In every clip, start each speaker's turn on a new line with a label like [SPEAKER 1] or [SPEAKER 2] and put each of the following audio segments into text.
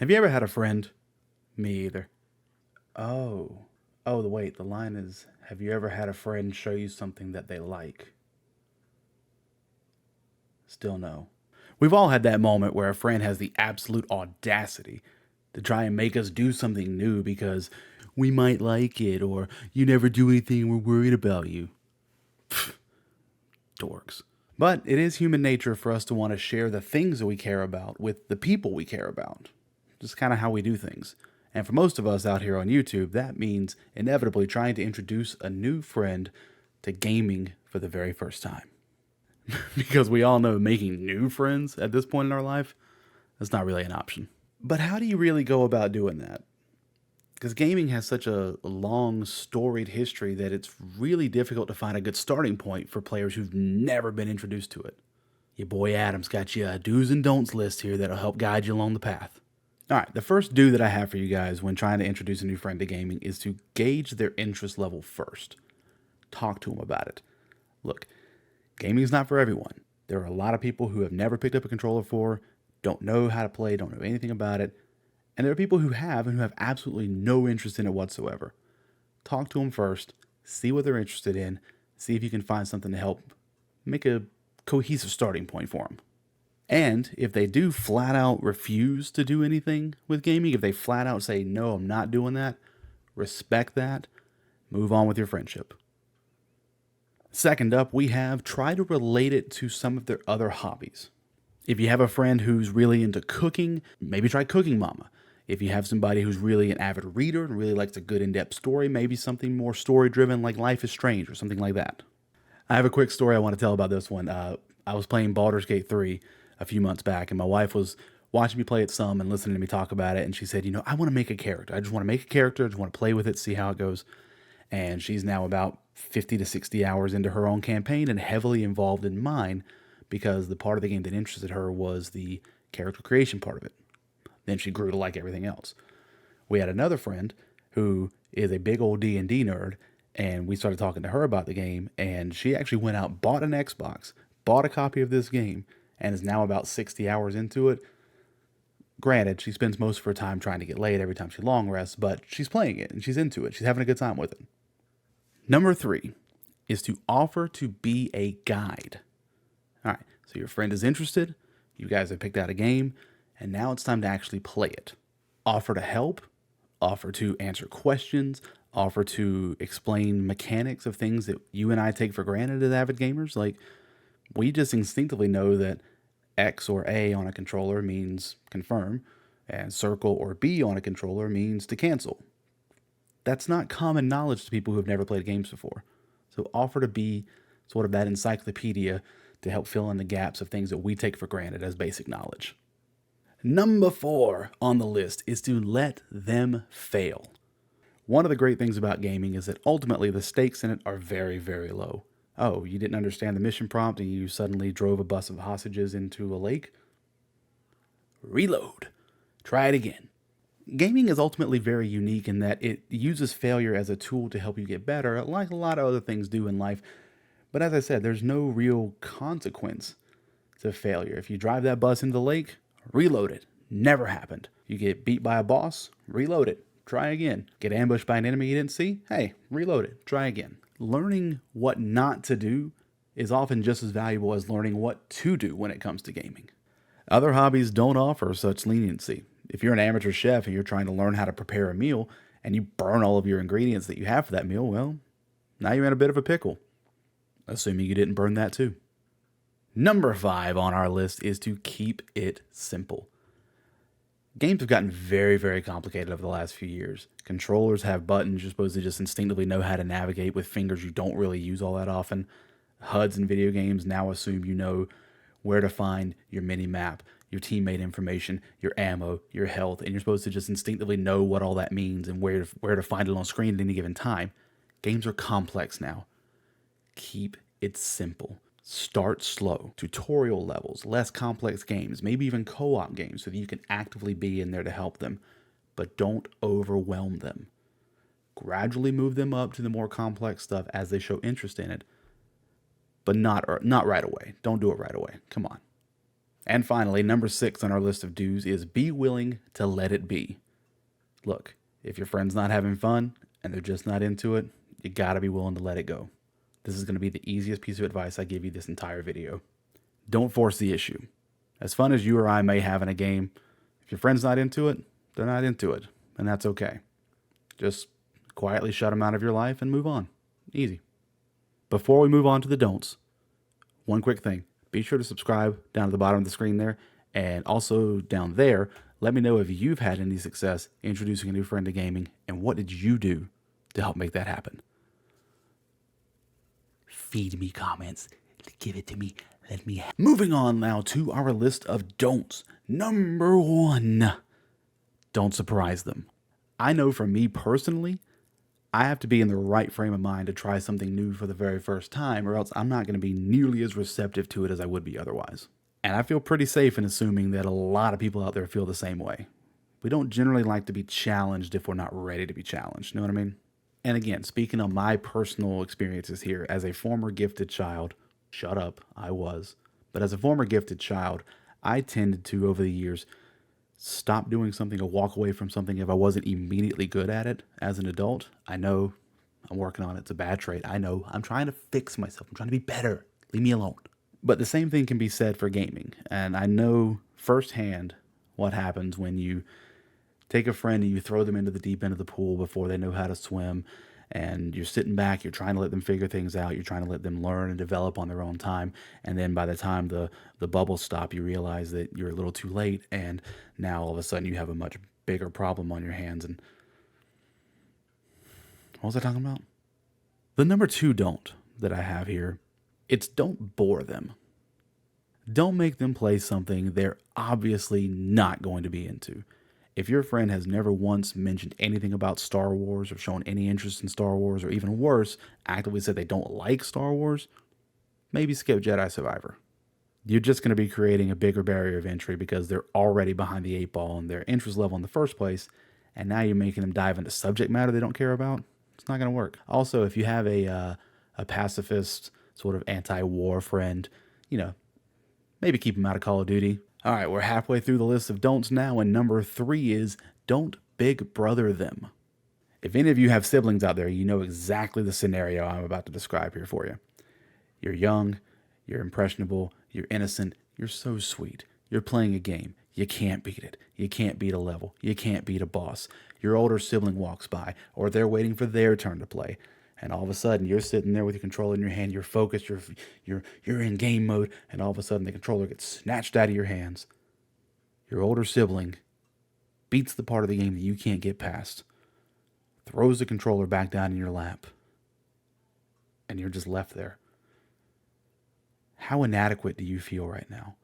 [SPEAKER 1] Have you ever had a friend? Me either. Oh. Oh, wait, the line is, have you ever had a friend show you something that they like? Still no. We've all had that moment where a friend has the absolute audacity to try and make us do something new because we might like it or you never do anything, we're worried about you. Dorks. But it is human nature for us to want to share the things that we care about with the people we care about. Just kind of how we do things. And for most of us out here on YouTube, that means inevitably trying to introduce a new friend to gaming for the very first time. Because we all know making new friends at this point in our life, that's not really an option. But how do you really go about doing that? Because gaming has such a long, storied history that it's really difficult to find a good starting point for players who've never been introduced to it. Your boy Adam's got you a do's and don'ts list here that'll help guide you along the path. All right, the first do that I have for you guys when trying to introduce a new friend to gaming is to gauge their interest level first. Talk to them about it. Look, gaming is not for everyone. There are a lot of people who have never picked up a controller before, don't know how to play, don't know anything about it, and there are people who have and who have absolutely no interest in it whatsoever. Talk to them first, see what they're interested in, see if you can find something to help make a cohesive starting point for them. And if they do flat out refuse to do anything with gaming, if they flat out say, no, I'm not doing that, respect that, move on with your friendship. Second up, we have try to relate it to some of their other hobbies. If you have a friend who's really into cooking, maybe try Cooking Mama. If you have somebody who's really an avid reader and really likes a good in-depth story, maybe something more story-driven like Life is Strange or something like that. I have a quick story I want to tell about this one. I was playing Baldur's Gate 3 a few months back, and my wife was watching me play it some and listening to me talk about it, and she said, I want to make a character. I just want to make a character. I just want to play with it, see how it goes. And she's now about 50 to 60 hours into her own campaign and heavily involved in mine because the part of the game that interested her was the character creation part of it. Then she grew to like everything else. We had another friend who is a big old D&D nerd, and we started talking to her about the game, and she actually went out, bought an Xbox, bought a copy of this game, and is now about 60 hours into it. Granted, she spends most of her time trying to get laid every time she long rests, but she's playing it, and she's into it. She's having a good time with it. Number 3 is to offer to be a guide. All right, so your friend is interested, you guys have picked out a game, and now it's time to actually play it. Offer to help, offer to answer questions, offer to explain mechanics of things that you and I take for granted as avid gamers. Like, we just instinctively know that X or A on a controller means confirm, and circle or B on a controller means to cancel. That's not common knowledge to people who have never played games before. So offer to be sort of that encyclopedia to help fill in the gaps of things that we take for granted as basic knowledge. Number 4 on the list is to let them fail. One of the great things about gaming is that ultimately the stakes in it are very, very low. Oh, you didn't understand the mission prompt and you suddenly drove a bus of hostages into a lake? Reload. Try it again. Gaming is ultimately very unique in that it uses failure as a tool to help you get better, like a lot of other things do in life. But as I said, there's no real consequence to failure. If you drive that bus into the lake, reload it. Never happened. You get beat by a boss, reload it. Try again. Get ambushed by an enemy you didn't see? Hey, reload it. Try again. Learning what not to do is often just as valuable as learning what to do when it comes to gaming. Other hobbies don't offer such leniency. If you're an amateur chef and you're trying to learn how to prepare a meal and you burn all of your ingredients that you have for that meal, well, now you're in a bit of a pickle. Assuming you didn't burn that too. Number 5 on our list is to keep it simple. Games have gotten very, very complicated over the last few years. Controllers have buttons you're supposed to just instinctively know how to navigate with fingers you don't really use all that often. HUDs in video games now assume you know where to find your mini map, your teammate information, your ammo, your health, and you're supposed to just instinctively know what all that means and where to find it on screen at any given time. Games are complex now. Keep it simple. Start slow. Tutorial levels, less complex games, maybe even co-op games so that you can actively be in there to help them, but don't overwhelm them. Gradually move them up to the more complex stuff as they show interest in it, but not right away. Don't do it right away. Come on. And finally, number 6 on our list of do's is be willing to let it be. Look, if your friend's not having fun and they're just not into it, you gotta be willing to let it go. This is gonna be the easiest piece of advice I give you this entire video. Don't force the issue. As fun as you or I may have in a game, if your friend's not into it, they're not into it, and that's okay. Just quietly shut them out of your life and move on. Easy. Before we move on to the don'ts, one quick thing. Be sure to subscribe down at the bottom of the screen there, and also down there, let me know if you've had any success introducing a new friend to gaming, and what did you do to help make that happen. Feed me comments. Give it to me. Let me. Moving on now to our list of don'ts. Number 1, don't surprise them. I know for me personally, I have to be in the right frame of mind to try something new for the very first time, or else I'm not going to be nearly as receptive to it as I would be otherwise. And I feel pretty safe in assuming that a lot of people out there feel the same way. We don't generally like to be challenged if we're not ready to be challenged. You know what I mean? And again, speaking on my personal experiences here, as a former gifted child, shut up, I was. But as a former gifted child, I tended to, over the years, stop doing something or walk away from something if I wasn't immediately good at it as an adult. I know I'm working on it. It's a bad trait. I know. I'm trying to fix myself. I'm trying to be better. Leave me alone. But the same thing can be said for gaming. And I know firsthand what happens when you take a friend and you throw them into the deep end of the pool before they know how to swim, and you're sitting back, you're trying to let them figure things out, you're trying to let them learn and develop on their own time, and then by the time the bubbles stop, you realize that you're a little too late, and now all of a sudden you have a much bigger problem on your hands. And what was I talking about? The number 2 don't that I have here, it's don't bore them. Don't make them play something they're obviously not going to be into. If your friend has never once mentioned anything about Star Wars or shown any interest in Star Wars, or even worse, actively said they don't like Star Wars, maybe skip Jedi Survivor. You're just going to be creating a bigger barrier of entry because they're already behind the 8 ball in their interest level in the first place, and now you're making them dive into subject matter they don't care about. It's not going to work. Also, if you have a pacifist, sort of anti-war friend, maybe keep them out of Call of Duty. All right, we're halfway through the list of don'ts now, and number 3 is don't big brother them. If any of you have siblings out there, you know exactly the scenario I'm about to describe here for you. You're young, you're impressionable, you're innocent, you're so sweet. You're playing a game. You can't beat it. You can't beat a level. You can't beat a boss. Your older sibling walks by, or they're waiting for their turn to play. And all of a sudden, you're sitting there with your controller in your hand, you're focused, you're in game mode, and all of a sudden the controller gets snatched out of your hands. Your older sibling beats the part of the game that you can't get past, throws the controller back down in your lap, and you're just left there. How inadequate do you feel right now?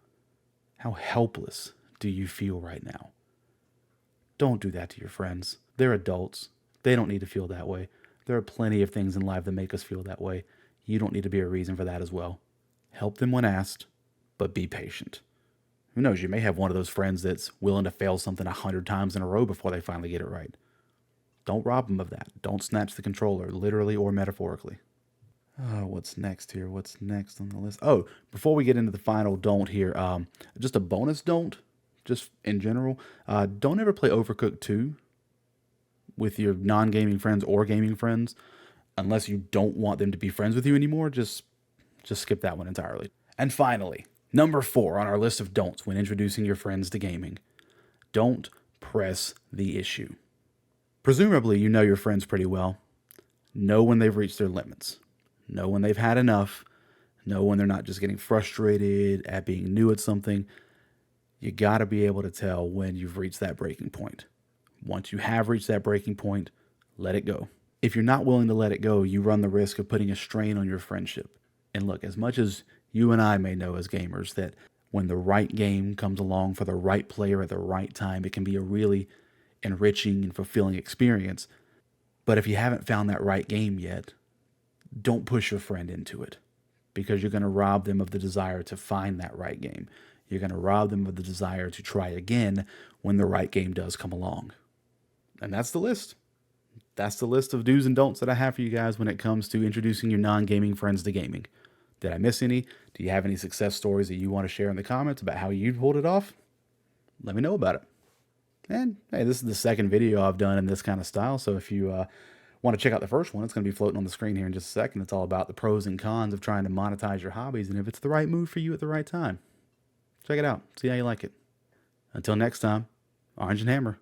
[SPEAKER 1] How helpless do you feel right now? Don't do that to your friends. They're adults. They don't need to feel that way. There are plenty of things in life that make us feel that way. You don't need to be a reason for that as well. Help them when asked, but be patient. Who knows, you may have one of those friends that's willing to fail something 100 times in a row before they finally get it right. Don't rob them of that. Don't snatch the controller, literally or metaphorically. What's next here? What's next on the list? Oh, before we get into the final don't here, just a bonus don't, just in general. Don't ever play Overcooked 2 with your non-gaming friends or gaming friends, unless you don't want them to be friends with you anymore. Just skip that one entirely. And finally, number 4 on our list of don'ts when introducing your friends to gaming. Don't press the issue. Presumably, you know your friends pretty well. Know when they've reached their limits. Know when they've had enough. Know when they're not just getting frustrated at being new at something. You got to be able to tell when you've reached that breaking point. Once you have reached that breaking point, let it go. If you're not willing to let it go, you run the risk of putting a strain on your friendship. And look, as much as you and I may know as gamers that when the right game comes along for the right player at the right time, it can be a really enriching and fulfilling experience. But if you haven't found that right game yet, don't push your friend into it, because you're going to rob them of the desire to find that right game. You're going to rob them of the desire to try again when the right game does come along. And that's the list. That's the list of do's and don'ts that I have for you guys when it comes to introducing your non-gaming friends to gaming. Did I miss any? Do you have any success stories that you want to share in the comments about how you pulled it off? Let me know about it. And hey, this is the second video I've done in this kind of style. So if you want to check out the first one, it's going to be floating on the screen here in just a second. It's all about the pros and cons of trying to monetize your hobbies and if it's the right move for you at the right time. Check it out. See how you like it. Until next time, Orange and Hammer.